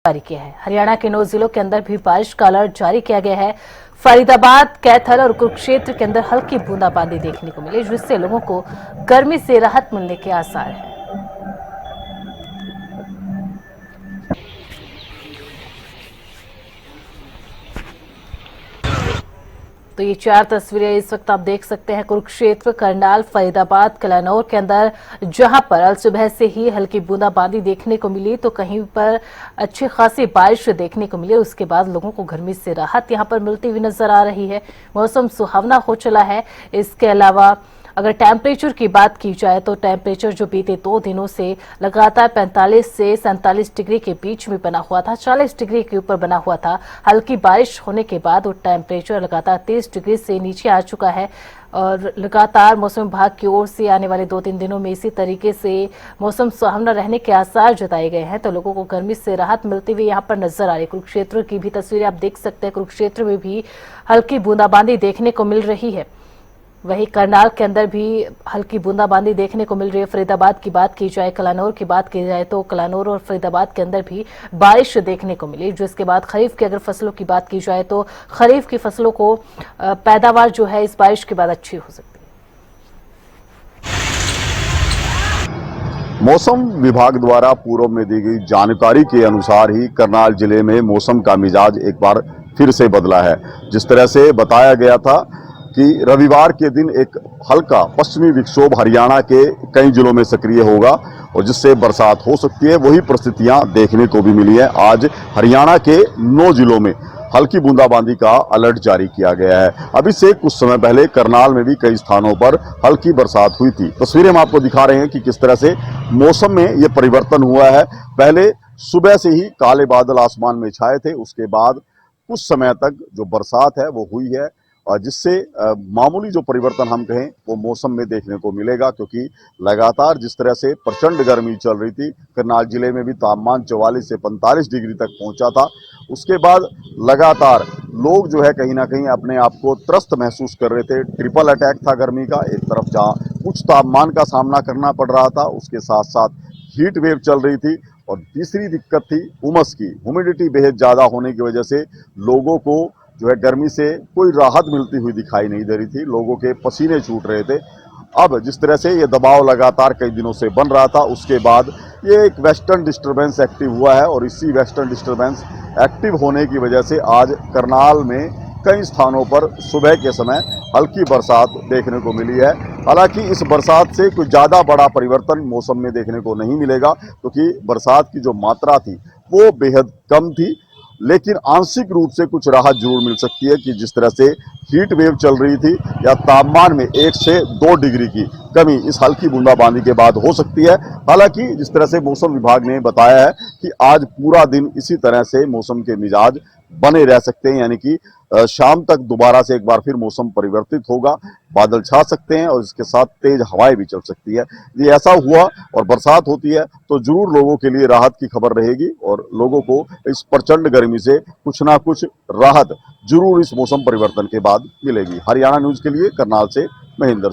जारी किया है। हरियाणा के 9 जिलों के अंदर भी बारिश का अलर्ट जारी किया गया है। फरीदाबाद, कैथल और कुरुक्षेत्र के अंदर हल्की बूंदाबांदी देखने को मिली, जिससे लोगों को गर्मी से राहत मिलने के आसार हैं। तो ये 4 तस्वीरें इस वक्त आप देख सकते हैं कुरुक्षेत्र, करनाल, फरीदाबाद, कलानौर के अंदर, जहां पर अल सुबह से ही हल्की बूंदाबांदी देखने को मिली तो कहीं पर अच्छी खासी बारिश देखने को मिली। उसके बाद लोगों को गर्मी से राहत यहां पर मिलती हुई नजर आ रही है। मौसम सुहावना हो चला है। इसके अलावा अगर टेम्परेचर की बात की जाए तो टेम्परेचर जो बीते 2 दिनों से लगातार 45 से 47 डिग्री के बीच में बना हुआ था, 40 डिग्री के ऊपर बना हुआ था। हल्की बारिश होने के बाद वो टेम्परेचर लगातार 30 डिग्री से नीचे आ चुका है और लगातार मौसम विभाग की ओर से आने वाले 2-3 दिनों में इसी तरीके से मौसम सुहावना रहने के आसार जताए गए हैं। तो लोगों को गर्मी से राहत मिलती हुई यहाँ पर नजर आ रही है। कुरुक्षेत्र की भी तस्वीरें आप देख सकते हैं। कुरुक्षेत्र में भी हल्की बूंदाबांदी देखने को मिल रही है। वहीं करनाल के अंदर भी हल्की बूंदाबांदी देखने को मिल रही है। फरीदाबाद की बात की जाए, कलानौर की बात की जाए तो कलानौर और फरीदाबाद के अंदर भी बारिश देखने को मिली। जिसके बाद खरीफ की अगर फसलों की बात की जाए तो खरीफ की फसलों को पैदावार जो है इस बारिश के बाद अच्छी हो सकती है। मौसम विभाग द्वारा पूर्व में दी गई जानकारी के अनुसार ही करनाल जिले में मौसम का मिजाज एक बार फिर से बदला है। जिस तरह से बताया गया था कि रविवार के दिन एक हल्का पश्चिमी विक्षोभ हरियाणा के कई जिलों में सक्रिय होगा और जिससे बरसात हो सकती है, वही परिस्थितियां देखने को भी मिली है। आज हरियाणा के 9 जिलों में हल्की बूंदाबांदी का अलर्ट जारी किया गया है। अभी से कुछ समय पहले करनाल में भी कई स्थानों पर हल्की बरसात हुई थी। तस्वीरें हम आपको दिखा रहे हैं कि किस तरह से मौसम में ये परिवर्तन हुआ है। पहले सुबह से ही काले बादल आसमान में छाए थे, उसके बाद कुछ समय तक जो बरसात है वो हुई है और जिससे मामूली जो परिवर्तन हम कहें वो मौसम में देखने को मिलेगा, क्योंकि लगातार जिस तरह से प्रचंड गर्मी चल रही थी, करनाल जिले में भी तापमान 44 से 45 डिग्री तक पहुंचा था। उसके बाद लगातार लोग जो है कहीं ना कहीं अपने आप को त्रस्त महसूस कर रहे थे। ट्रिपल अटैक था गर्मी का, एक तरफ जहाँ उच्च तापमान का सामना करना पड़ रहा था, उसके साथ साथ हीट वेव चल रही थी और तीसरी दिक्कत थी उमस की। ह्यूमिडिटी बेहद ज़्यादा होने की वजह से लोगों को जो है गर्मी से कोई राहत मिलती हुई दिखाई नहीं दे रही थी। लोगों के पसीने छूट रहे थे। अब जिस तरह से ये दबाव लगातार कई दिनों से बन रहा था, उसके बाद ये एक वेस्टर्न डिस्टर्बेंस एक्टिव हुआ है और इसी वेस्टर्न डिस्टर्बेंस एक्टिव होने की वजह से आज करनाल में कई स्थानों पर सुबह के समय हल्की बरसात देखने को मिली है। हालांकि इस बरसात से कोई ज़्यादा बड़ा परिवर्तन मौसम में देखने को नहीं मिलेगा, क्योंकि बरसात की जो मात्रा थी वो बेहद कम थी, लेकिन आंशिक रूप से कुछ राहत जरूर मिल सकती है कि जिस तरह से हीट वेव चल रही थी या तापमान में 1 से 2 डिग्री की कमी इस हल्की बूंदाबांदी के बाद हो सकती है। हालांकि जिस तरह से मौसम विभाग ने बताया है कि आज पूरा दिन इसी तरह से मौसम के मिजाज बने रह सकते हैं, यानी कि शाम तक दोबारा से एक बार फिर मौसम परिवर्तित होगा, बादल छा सकते हैं और इसके साथ तेज हवाएं भी चल सकती है। ये ऐसा हुआ और बरसात होती है तो जरूर लोगों के लिए राहत की खबर रहेगी और लोगों को इस प्रचंड गर्मी से कुछ ना कुछ राहत जरूर इस मौसम परिवर्तन के बाद मिलेगी। हरियाणा न्यूज के लिए करनाल से महेंद्र।